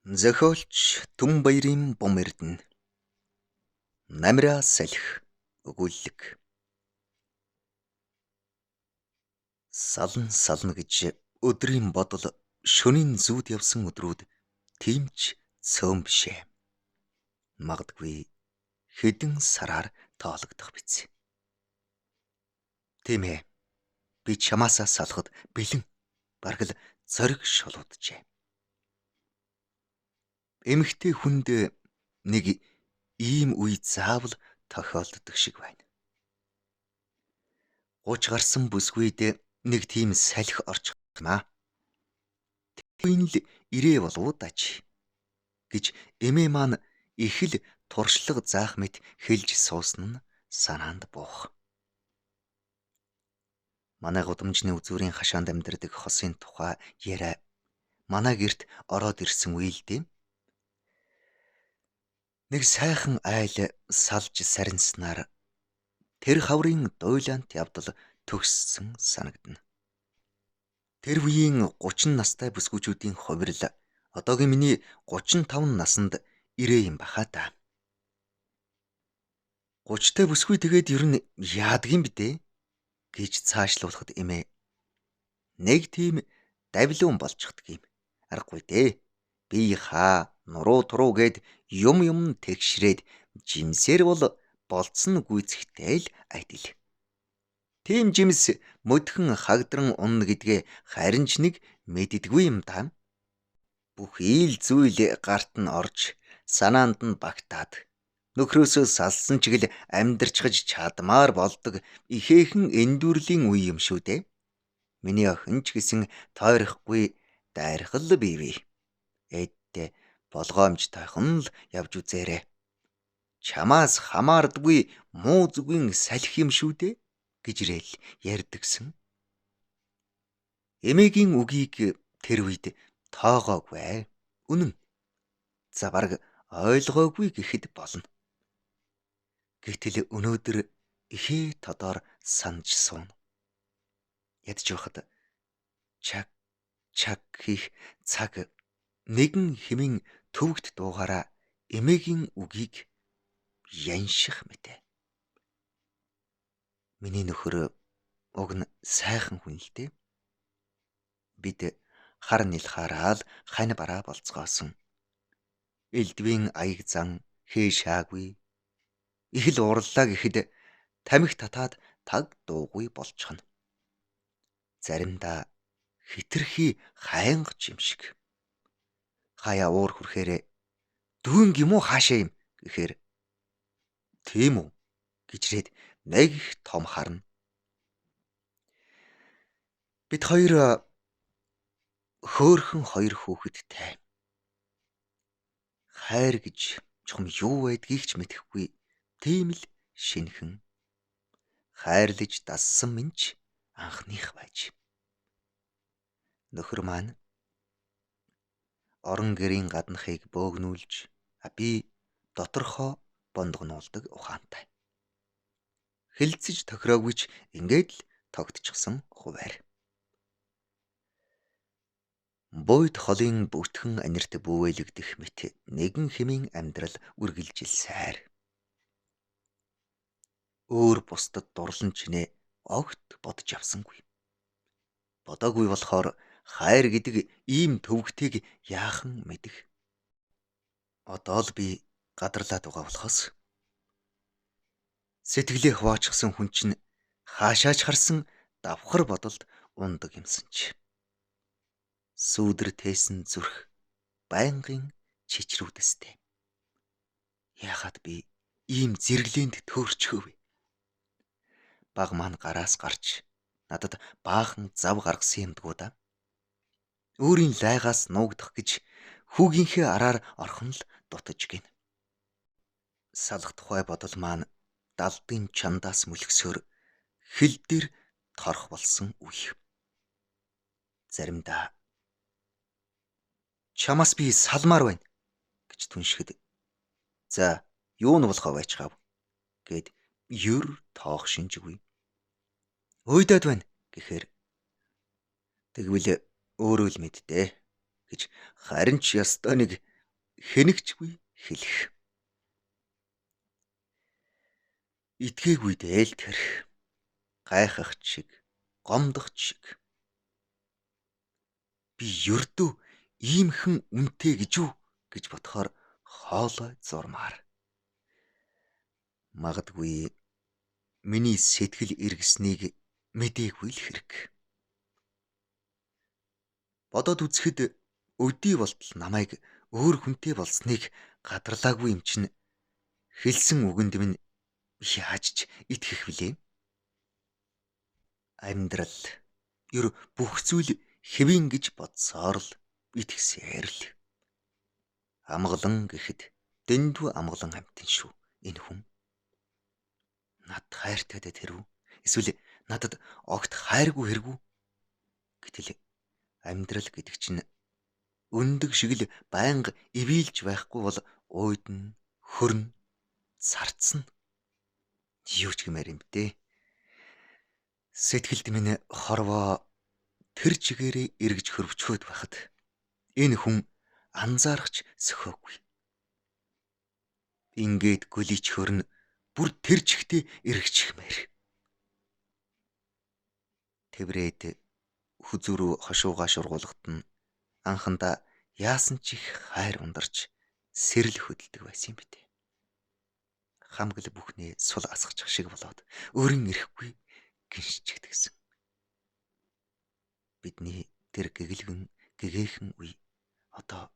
Зохиолч Түмбаярын Бум Эрдэнэ. Намраа салхи өгүүлэг. Сална гэж өдрийн бодол шөнийн зүүд явсан өдрүүд тиймч цөөн бишээ. Магадгүй хэдэн сараар тоологдох биз. Тийм ээ. Би чамаасаа салахад бэлэн бараг л зориг шолууджээ. Эмэгтэй хүнд нэг ийм үе заавал тохиолддог шиг байна. 30 гарсан бүсгүйд нэг тийм салхи орж гэнаа. Түүний л ирээ болов даж гэж эмээ маань их л туршлага заах мэт хэлж суусан нь санаанд буух. Манай гудамжны үзүүрийн хашаанд амьдардаг хосын тухай яриа манай гэрт ороод ирсэн үе л дээ. Нэг сайхан айл салж сарниснаар тэр хаврын дуйлаант явдал төгссөн санагдана. Тэр үеийн 30 настай бүсгүйчүүдийн хувирал одоогийн миний 35 наснд ирээ юм баха та. 30-тай бүсгүй тэгээд ер нь яадаг юм бэ гэж цаашлуулахад эмээ нэг тийм давилуун болчихдаг юм. Аргагүй дээ. Би хаа нуруу туруу гэд юм тэгшрээд жимсээр бол болцсон гүйцэхтэй л адил. Тийм жимс мөдхөн хагдран унна гэдгээ харин ч нэг мэддэггүй юм даа. Бүх ийл зүйл гарт нь орж санаанд нь багтаад нөхрөөсөө салсан ч гэл амьдарчхаж чадмаар болдог ихээхэн эндүрлийн үе юм шүү дээ. Миний охин ч гэсэн тойрохгүй дайрхал бивэ. Эдтэй болгоомж тойхон л явж үзээрэй. Чамаас хамаардгүй муу зүгийн салхи юм шүү дээ гэж ирэл ярьдагсан. Эмээгийн үгийг тэр үед тоогоогүй. Үнэн. За бараг ойлгоогүй гэхэд болно. Гэтэл өнөөдөр ихээ тодор санаж суун. Ядж байхад чаг хийх цаг нэгэн хэмээн төвөгт дуугаараа эмээгийн үгийг янших мэтэ. Миний нөхөр уг нь сайхан хүн л дээ. Бид хар нэлхаараа л хань бараа болцгоосон. Элдвийн аяг зан хээшаагүй. Их л уурлаа гэхэд тамхи татаад таг дуугүй болчихно. Заримдаа хитрхи хайнгч юм шиг. Хаяа уур хүрхээрээ дүүн гимүү хаашаа юм гэхээр тийм үү гэжрээд нэг их том харна. Бид хоёр хөөхөн хоёр хүүхэдтэй. Хайр гэж чухам юу байдгийг ч мэдэхгүй тийм л шинхэн. Хайрлаж дассан минь анхных байж. Нөхөр маань орон гэрийн гаднахыг бөөгнүүлж би доторхоо бондгонуулдаг ухаантай. Хилцэж тохироогүй ч ингээд л тогтчихсон хуваар. Бույд холын бүтгэн анирт бүүвэлэгдэх мэт нэгэн хэмээн амьдрал үргэлжилсээр. Өөр бусдад дурлан чинээ огт бодож авсангүй. Бодоогүй болохоор хайр гэдэг ийм төвөгтийг яахан мэдэх. Одоо л би гадарлаад байгаа болохоос сэтгэлээ хуваачсан хүн чинь хаашаач харсан давхар бодолд ундаг юмсан ч. Сүүдэр тээсэн зүрх байнгын чичрүүдэстэй. Яагаад би ийм зэрэглээнд төөрчхөө вэ? Баг маань гараас гарч надад баахан зав гаргасан юмдгүү да. Өөрийн лайгаас нуугдах гэж хүүгийнхээ араар орхон л дутаж гин. Салах тухай бодол маань далдын чандаас мөлгсөөр хил дээр торох болсон үе. Заримдаа чамаас би салмаар байна гэж түншгэд. За юу нь болохоо байчгаав гэд ер тоох шинжгүй. Уйдаад байна гэхээр тэгвэл өөрөө л мэдтээ гэж харин ч ёстой нэг хэнэгчгүй хэлэх. Итгээгүй дээл тэр гайхах шиг, гомдох шиг. Би ердөө иймхэн үнэтэй гэж үү гэж бодохоор хоолой зурмаар. Магадгүй миний сэтгэл эргэснийг мэдээгүй л хэрэг. Бодоод үзэхэд өдий болтол намайг өөр хүнтэй болсныг гадарлаагүй юм чинь хэлсэн үгэнд минь яаж ч итгэх вүлээ. Амьдрал ер бүх зүйл хэвэн гэж бодсоор л итгэсээр л. Амгалан гэхэд дэндүү амгалан амьтан шүү энэ хүн. Над хайртай дэ тэр үү? Эсвэл надад огт хайргүй хэрэггүй? Гэтэл амьдрал гэдэг чинь өндөг шиг л байнга ивэлж байхгүй бол уйдна, хөрнө, царцна. Юу ч гэмээр юм бэ? Сэтгэлд минь хорвоо тэр чигээрээ эргэж хөрвчхөөд байхад энэ хүн анзаарахч сөхөөгүй. Ингээд гүлийч хөрн бүр тэр чигтээ эргэчихмээр. Тэврээд хүзүүрүү хошуугаа шургуулгад нь анхандаа яасан ч их хайр ундарч сэрэл хөдөлдөг байсан юм битэ. Хамгал бүхнээ сул асгачих шиг болоод өөрийн ирэхгүй гиншчихдэгсэн. Бидний тэр гэгэлгэн гэгээхэн үе одоо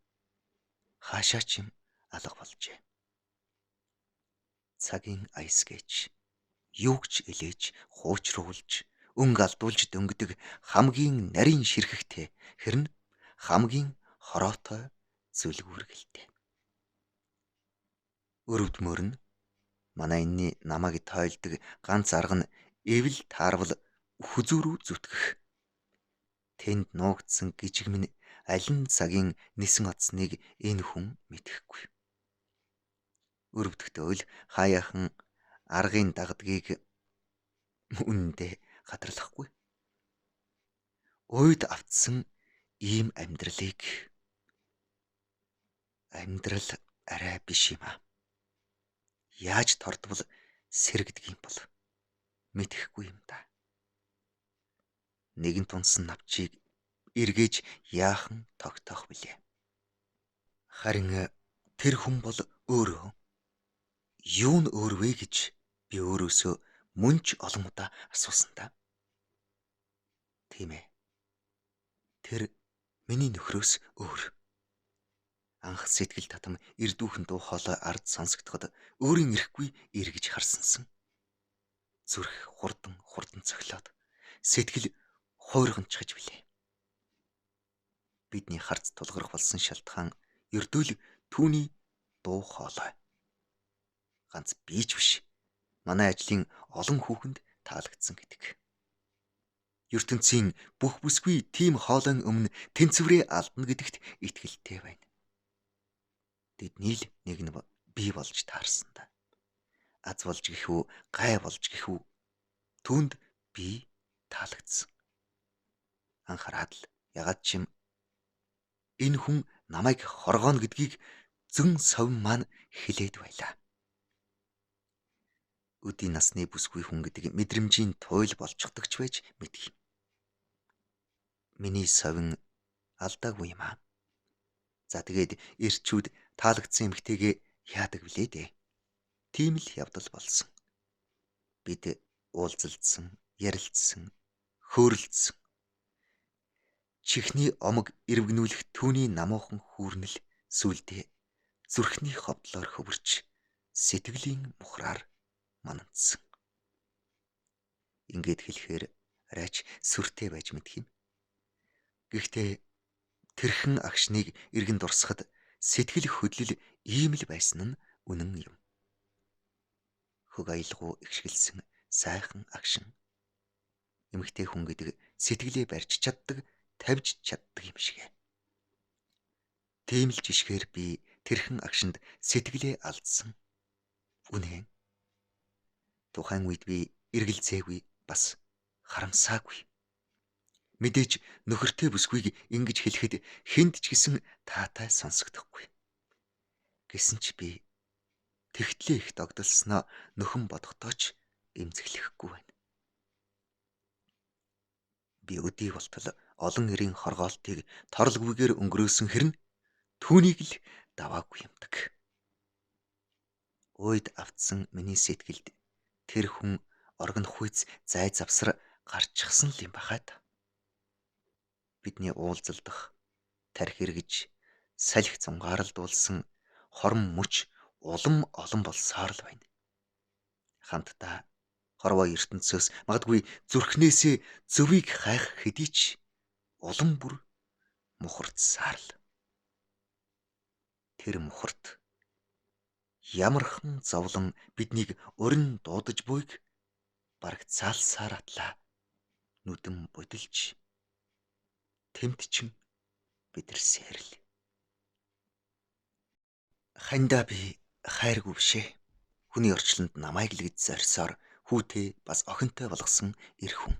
хаашаа ч юм алга болжээ. Цагийн аяс гэж юугч элээж хуучруулж өнгө алдуулж дөнгөдөг хамгийн нарийн ширхэгтэй хэрн хамгийн хороотой зүлгүүргэлтэй. Өрөвдмөр нь манай энэний намайг тойлдог ганц арга нь эвэл таарвал хүзүүрүү зүтгэх. Тэнд нуугдсан гижиг минь аль нь цагийн нисэн оцсныг энэ хүн мэдэхгүй. Өрөвдөлтөө л хаяахан аргын дагдгийг үнэндээ гадарлахгүй. Уйд автсан ийм амьдрал арай биш юм аа. Яаж тордвол сэргдэг юм бол мэдэхгүй юм да. Нэгэн тунсан навчийг эргэж яахан тогтоох билээ. Харин тэр хүн бол өөрөө юу нь өөр вэ гэж би өөрөөсөө мөн ч олон удаа асуусан та. Тийм ээ. Тэр миний нөхрөөс өөр. Анх сэтгэл татам эрдүүхэн дуу хоолой ард сонсогдоход өөрийн ирэхгүй эргэж харсансан. Зүрх хурдан цохилоод сэтгэл хуйрганчхаж билээ. Бидний харц тулгарх болсон шалтгаан ердөө л түүний дуу хоолой. Ганц би ч биш. Манай ажлын олон хүүхэнд таалагдсан гэдэг. ертөнцийн бүх бүсгүй тийм хоолойн өмнө тэнцвэрээ алдна гэдэгт итгэлтэй байна. Тэдний л нэг нь бий болж таарсан да. Аз болж гихүү, гай болж гихүү түнд би таалагдсан. Анхаарал ягаад ч юм энэ хүн намайг хоргооно гэдгийг зөн совин маань хэлээд байлаа. Өдийн насны бүсгүй хүн гэдэг мэдрэмжийн туйл болчихдогч байж мэдхий. Миний совин алдаагүй юм аа. За тэгээд эрчүүд таалагдсан эмэгтэйгээ яадаг блээ дээ. Тийм л явдал болсон. Бид уулзалдсан, ярилцсан, хөөрөлдсөн. Чихний омог эрвгнүүлэх түүний намуухан хүүрнэл сүлдээ зүрхний ховдлоор хөвөрч сэтгэлийн мухраар манандсан. Ингээд хэлэхээр арайч сүртэй байж мэдх юм. Гэхдээ тэрхэн агшныг эргэн дурсахад сэтгэл хөдлөл ийм л байсан нь үнэн юм. Хөг аялгуу ихшгэлсэн сайхан агшин. Эмэгтэй хүн гэдэг сэтгэлээ барьж чаддаг, тавьж чаддаг юм шигэ. Тийм л жишгээр би тэрхэн агшинд сэтгэлээ алдсан. Үнэн. Тухайн үед би эргэлзээгүй, бас харамсаагүй. Мэдээж нөхөртэй бүсгүйг ингэж хэлэхэд хэнд ч гэсэн таатай сонсогдохгүй. Гэсэн ч би тэгтлээ их догдолсноо нөхөн бодохдоо ч эмзэглэхгүй байна. Би өдий болтол олон эрийн хоргоолтыг торлоггүйгээр өнгөрөөсөн хэрн түүнийг л даваагүй юмдаг. Уйд автсан миний сэтгэлд тэр хүн оргон хүйц зай завсар гарчихсан л юм бахаад. Бидний уулзалдах тархи эргэж салхи зунгаарлдуулсан хорон мөч улам олон болсоор л байна. Хамтдаа хорвоо ертөнцөөс магадгүй зүрхнээсээ зөвийг хайх хэдий ч улам бүр мухардсаар л. Тэр мухарт ямархан зовлон биднийг урин дуудаж буйг бараг цаалсаар атлаа нүдэн будилж тэмтчин бидэрсээр л. Хандаа би хайргүй бишээ. Хүний орчлонд намайг л гэж зорьсоор хүүтэй бас охинтой болгосон эр хүн.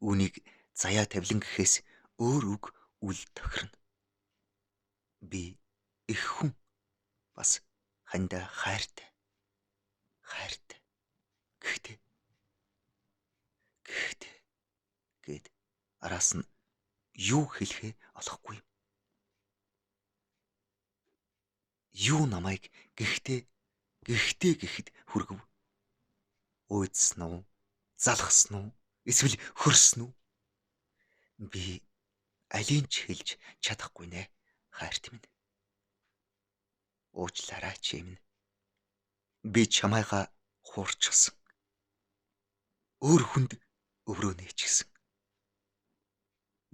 Үүнийг заяа тавилан гэхээс өөр үг үл тохирно. Би их хүн бас хандаа хайртай. Хайртай. Гэхдээ гэд араас нь юу хэлэхээ олохгүй. Юу намайг гэхдээ гэхэд хүргэв. Уйдсан уу? Залхсан уу? Эсвэл хөрсөн үү? Би алийг ч хэлж чадахгүй нэ хайрт минь. Уучлаарай чи минь. Би чамайгаа хуурчихсан. Өөр хүнд өврөө нээчихсэн.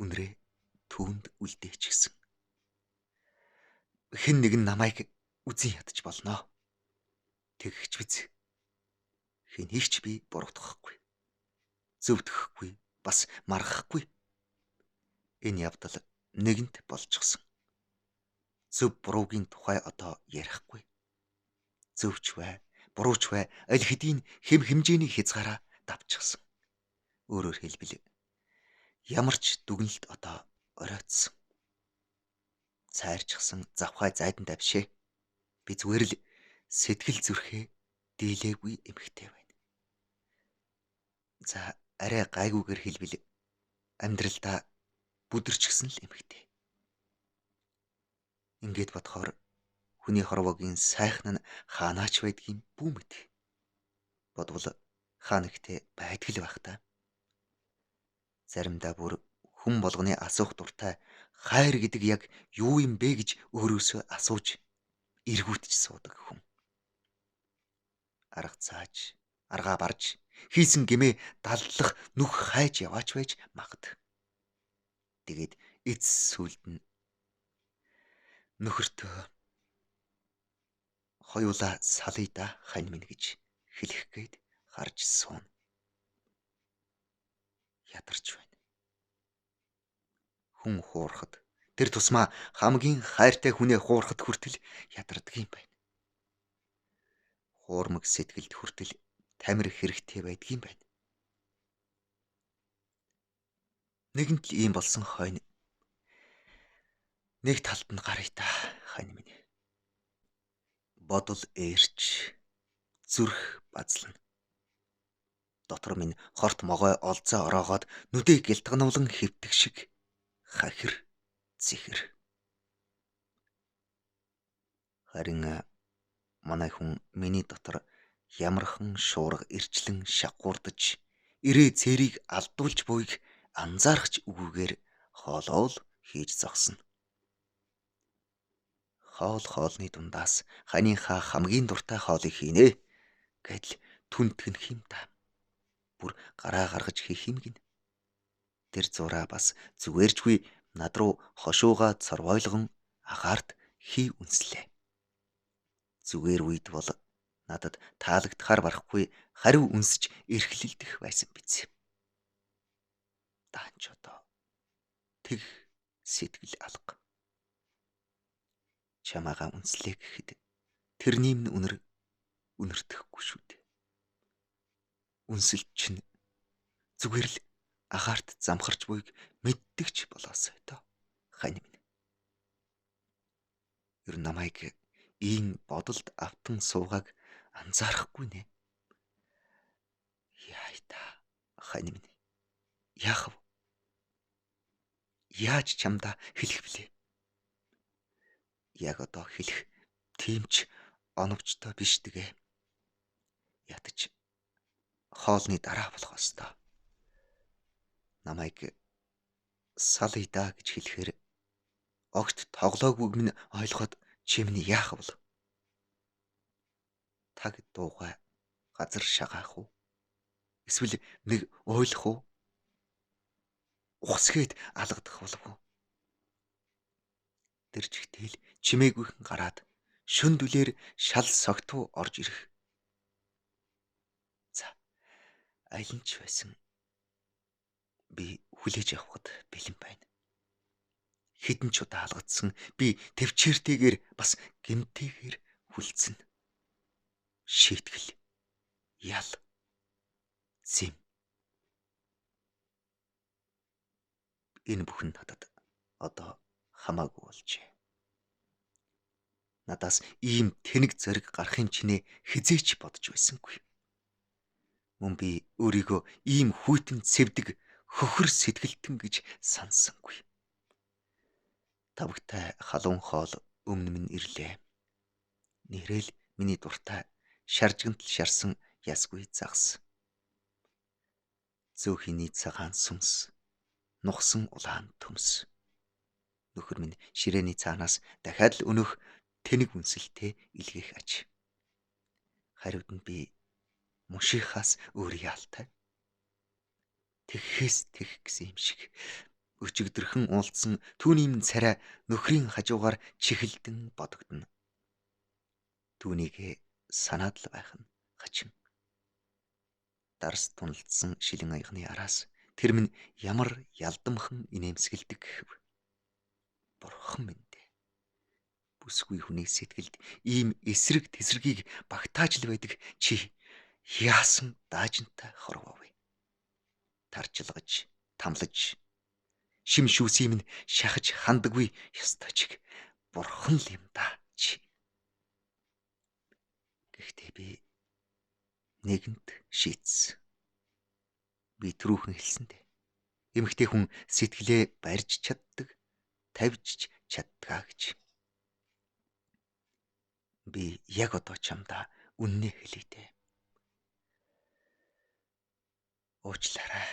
Үнрээ түүнд үлдээчихсэн. Хэн нэгэн намайг үзэн ядаж болноо. Тэгэгч биз. Хэнийг ч би буруутгахгүй. Зөвдгөхгүй, бас маргахгүй. Энэ явдал нэгэнт болчихсон. Зөв буруугийн тухай одоо ярихгүй. Зөвч бай, бурууч бай, аль хэдийн хэм хэмжээний хязгаараа давчихсан. Өөрөөр хэлбэл ямар ч дүгнэлт одоо оройтсон. Цайрчихсан завхай зайдандаа бишээ. Би зүгээр л сэтгэл зүрхээ дийлээгүй эмхтэй байна. За арай гайгүйгээр хэлбэл амьдралдаа бүдэрчгсэн л эмхтэй. Ингээд бодохоор хүний хорвоогийн сайхан нь хаанаач байдгийн бүү мэд. Бодвол хаа нэгтээ байдаг л байх та. Заримдаа бүр хүн болгоны асуух дуртай хайр гэдэг яг юу юм бэ гэж өөрөөсөө асууж эргүүтж суудаг хүн. Арга цааж, аргаа барж, хийсэн гэмээ далдлах нүх хайж яваач байж магад. Тэгээд эц сүлд нь нөхөртөө хоёулаа салъя да хань минь гэж хэлэх гээд харж суун. Ядарч байна. Хүн хуурахад тэр тусмаа хамгийн хайртай хүнээ хуурахад хүртэл ядардаг юм байна. Хуурмаг сэтгэлд хүртэл тамир хэрэгтэй байдгийн байна. Нэгэнт л ийм болсон хойно нэг талд нь гарыг та хань минь. Бодол ээрч зүрх базлана. Дотор минь хорт могой олзоо ороогоод нүдээ гэлтгнуулан хэвдэг шиг хахир зихэр. Харин манай хүн миний дотор ямархан шуурга ирчлэн шагуурдаж ирээ цэрийг алдуулж буйг анзаарахч үгүйгээр хоолоол хийж зогсно. Хоолны дундаас ханийхаа хамгийн дуртай хоолыг хийнэ гэдэл түнтгэнх юм та. Бүр гараа гаргаж хийх юм гин. Тэр зураа бас зүгээрчгүй над руу хошуугаад сорвойлгон агаарт хий үнслээ. Зүгээр үед бол надад таалагдахаар барахгүй хариу үнсэж эрхлэлдэх байсан биз. Даанч одоо тэг сэтгэл алга. Чамаагаа үнслээ гэхэд тэрний минь үнэртэхгүй шүү дээ. Үнсэлт чинь зүгээр л агаарт замхарч буйг мэддэгч болоосой доо хань минь. Ер намайг ийн бодолд автан суугааг анзаарахгүй нэ. Яа та хань минь. Яах вэ? Яаж чамдаа хэлэх блэ? Яг одоо хэлэх тийм ч оновчтой биш тэгээ. Ятаж хоолны дараа болох ёстой. Намайг салъя да гэж хэлэхээр огт тоглоогүйг минь ойлгоход чи минь яах вэ? Таг дуугай газар шагаах уу? Эсвэл нэг ойлох уу? Ухсгээд алгадах болов уу? Тэр чигтэл чимээгүйхэн гараад шүн дүлээр шал согтуу орж ирэх. За, аль нь ч байсан би хүлээж авахд бэлэн байна. Хэдэн ч удаа алгадсан би төвчээртэйгээр бас гэмтээгээр хүлцэн. Шийтгэл, ял, зэм. Энэ бүхэн надад одоо хамаагүй болжээ. Надаас ийм тэнэг зэрэг гарахын чинээ хизээч бодож байсангүй. Мөн би өөрийгөө ийм хүйтэн цэвдэг хөхөр сэтгэлтэн гэж санссангүй. Тавгтай халуун хоол өмнө минь ирлээ. Нэрэл миний дуртай шаржигнтал шарсан ясгүй загас. Зөөхиний цагаан сүнс, нухсан улаан төмс. Нөхөр минь ширээний цаанаас дахиад л өнөх тэнэг үнсэлтэй илгээх аж. Хариуд нь би мушийнхаас өөр яалтай. Тэгхээс тэг гэсэн юм шиг өчигдөрхөн уулзсан түүний минь царай нөхрийн хажуугаар чихэлдэн бодогдно. Түүнийгээ санаад л байх нь хачин. Дарс туналдсан шилэн аягны араас тэр минь ямар ялдамхан инээмсэгэлдэг гэв. Бурхан минь дээ. Бүсгүй хүний сэтгэлд ийм эсрэг тесрэгийг багтааж л байдаг чи яасан даажинтай хорвоо вэ? Тарчилгаж, тамлаж, шим шүүсийн минь шахаж хандаггүй ёстой чиг бурхан л юм да чи. Гэхдээ би нэгэнт шийдсэн. Би түрүүхэн хэлсэн дээ. Эмэгтэй хүн сэтгэлээ барьж чаддаг, тавьж чаддгаа гэж. Би яг одоо чамдаа үннээ хэлье дээ. Уучлаарай.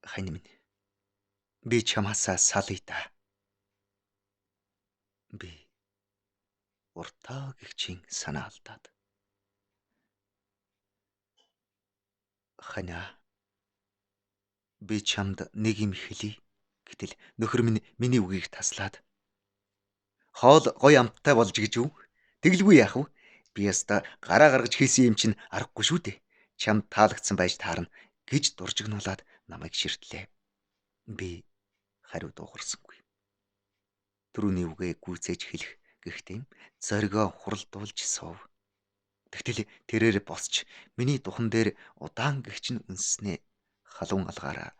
Хань минь. Би чамаасаа салъя да. Би уртаа гэгчийн санаа алдаад. Ханя. Би чамд нэг юм хэлье. Гэтэл нөхөр минь миний үгийг таслаад. Хоол гой амттай болж гэж үү? Тэгэлгүй яах вэ? Би яста гараа гаргаж хийсэн юм чинь аргагүй шүү дээ. Чамд таалагдсан байж таарна гэж дуржигнуулаад намайг ширтлээ. Би хариу дуугарсангүй. Түрүүний үгээ гүйцээж хэлэх гэхдээ зоригоо хуралдуулж суув. Тэгтэл тэрээр босч миний духан дээр удаан гэгчин үнснээ халуун алгаараа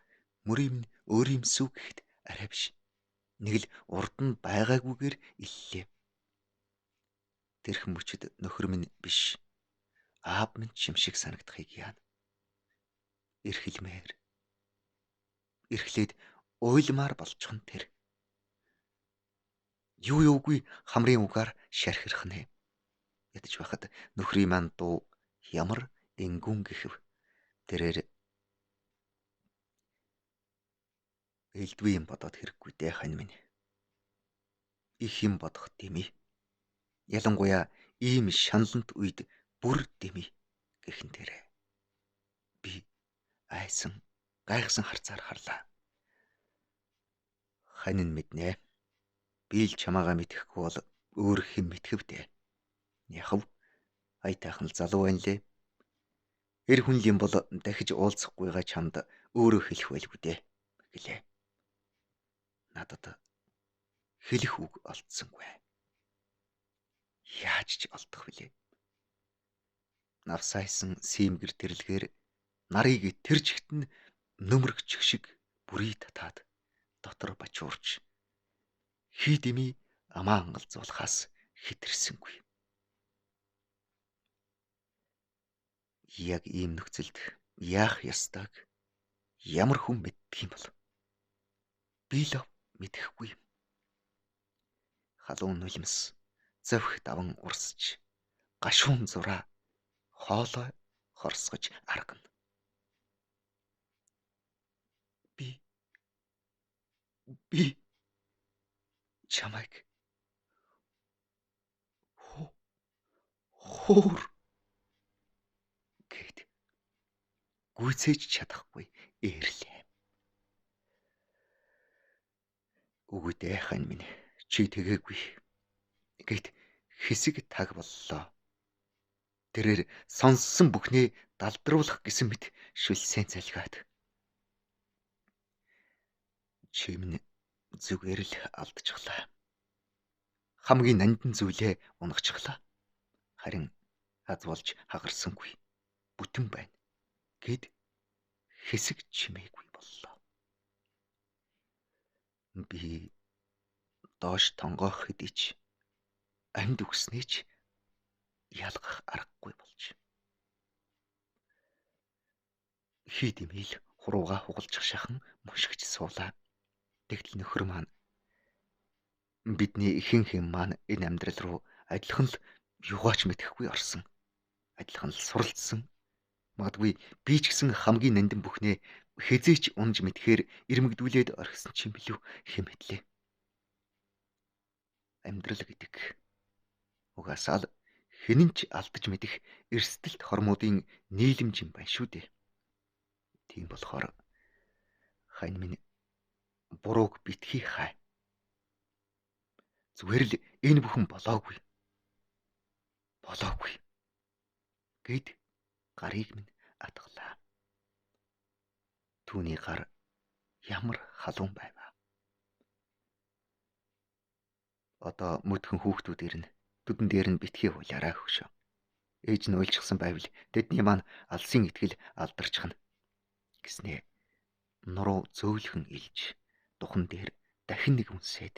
мөрийн өөрийн сүв гэхэд арай биш. Нэг л урд нь байгаагүйгээр иллээ. Тэрхэн мөчөд нөхөр минь биш. Аав минь ч юм шиг санагдахыг яана. Эрхэлмээр. Эрхлээд уйлмаар болчихно тэр. Юу юугүй хамрын угаар шархирах нэ. Ядаж байхад нөхрийн маань дуу ямар энгүүн гэхэв. Тэрээр элдвээ юм бодоод хэрэггүй дээ хань минь. Их юм бодох дэмий. Ялангуяа ийм шаналнт үед бүр дэмий гэхэн тэрэ. Би айсан гайхсан харцаар харлаа. Хань нь мэднэ. Би л чамаагаа мэдхгүй бол өөр хэм мэдхэв дээ. Яхав айтайхан л залуу байна лээ. Эр хүн юм бол дахиж уулзахгүйгаа чамд өөрөө хэлэх байлгүй дээ гэлээ. Надад хэлэх үг олдсонгүй. Яаж ч олдох вүлээ. Навсайсан сиймгэр тэрлэгээр нарыг тэр чигт нь нөмрөгчих шиг бүрий татаад дотор бачуурч хий дэмий амаа ангалзуулахаас хэтэрсэнгүй. Яг ийм нөхцөлд яах ёстойг ямар хүн мэддэг юм бол? Би л мэдэхгүй юм. Халуун нулимс зовх даван урсж, гашуун зураа хоолой хорсгож аргана. Би чамайг хуур гэд гүйцээж чадахгүй ээрлээ. Үгүй дээ хань минь, чи тэгээгүй гэд хэсэг таг боллоо. Тэрээр сонссон бүхнээ далдруулах гэсэн мэт шүлсээ залгаад. Чи минь зүгээр л алдчихлаа. Хамгийн нандин зүйлээ унагчихлаа. Харин аз болж хагарсангүй бүтэн байна гэд хэсэг чимээгүй боллоо. Би доош тонгоох хэдий ч амьд үгснээ ч ялгах аргагүй болж. Хий димэл хурууга хугалчих шахан мушгиж суулаа. Тэгтэл нөхөр маань бидний ихэнх юм маань энэ амьдрал руу адилхан л юугаач мэдэхгүй орсон. Адилхан л суралцсан. Магадгүй би ч гэсэн хамгийн нандин бүхнээ хязээч унж мэдхээр ирмэгдүүлээд орхисон ч юм билүү хэмэтлээ. Амьдрал гэдэг угаасаа л хинэн ч алдаж мэдэх эрсдэлт хормуудын нийлэмж юм байна шүү дээ. Тийм болохоор хань минь бурууг битгий хай. Зүгээр л энэ бүхэн болоогүй гэд гарыг минь атгалаа. Түүний гар ямар халуун байв. Одоо мөдхөн хүүхдүүдээр нь дүдэн дээр нь битгий хуулаарай хөшөө. Ээж нь уйлчихсан байвал тэдний маань алсын итгэл алдарчихна гэснээ нуруу зөөлхөн илж духан дээр дахин нэг үнсээд.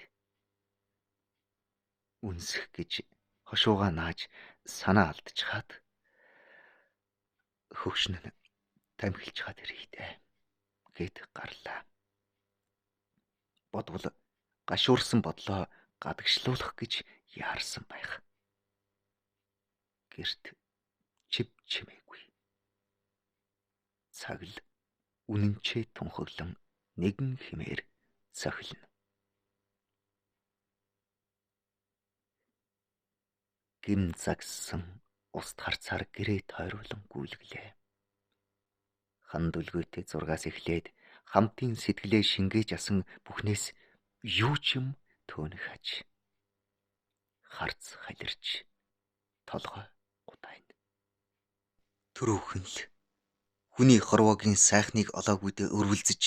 Үнсэх гэж хошуугаа нааж санаа алдчихад хөвшин нь тамхилж хаад ирийдээ гэд гарлаа. Бодвол гашуурсан бодлоо гадагшлуулах гэж яарсан байх. Гэрт чив чимээгүй. Цаг л үнэнчээ тунхаглан нэгэн хэмээр цохилно. Гим загссан уст харцаар гэрээ тойруулан гүйлгэлээ. Хан дүлгүйтэй зургаас эхлээд хамтын сэтгэлээ шингээж асан бүхнээс юу ч юм төөнөх хаж. Харц халирч толгой гудайна. Төрөөхөн л хүний хорвоогийн сайхныг олоогүйдээ өрвөлзөж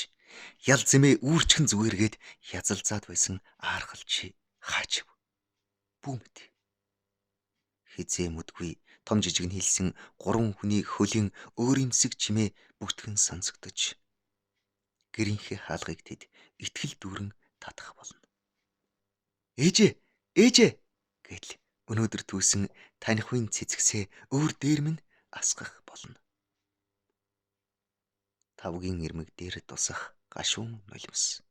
ял зэмээ үүрчхэн зүгээргээд язалзаад байсан аархалчи хаачив. Бүүмэд. Хизээ мүдгүй том жижиг нь хэлсэн 3 хүний хөлийн өөрөмсөг чимээ бүгдхэн сонсогдож гэрийнхээ хаалгыг тэд итгэл дүүрэн татах болно. Ээжээ гэдэл өнөөдөр түүсэн танихын цэцгсээ өөр дээр минь асгах болно. Тавгийн ирмэг дээр тусах гашуун нулимс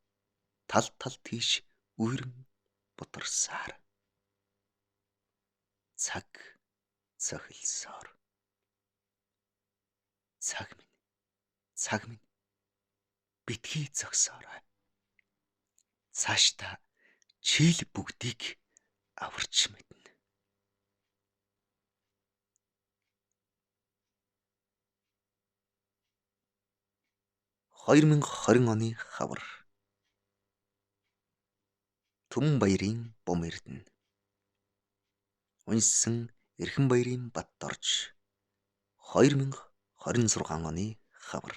тал тийш үерэн бутарсаар цаг цохилсоор. Цаг минь битгий зогсоорой. Цаашдаа чийл бүгдийг аварч мэднэ. 2020 оны хавар. Түмэнбаярын бум эрдэнэ. Уншсан Эрхэнбаярын Бат орж 2026 оны хавар.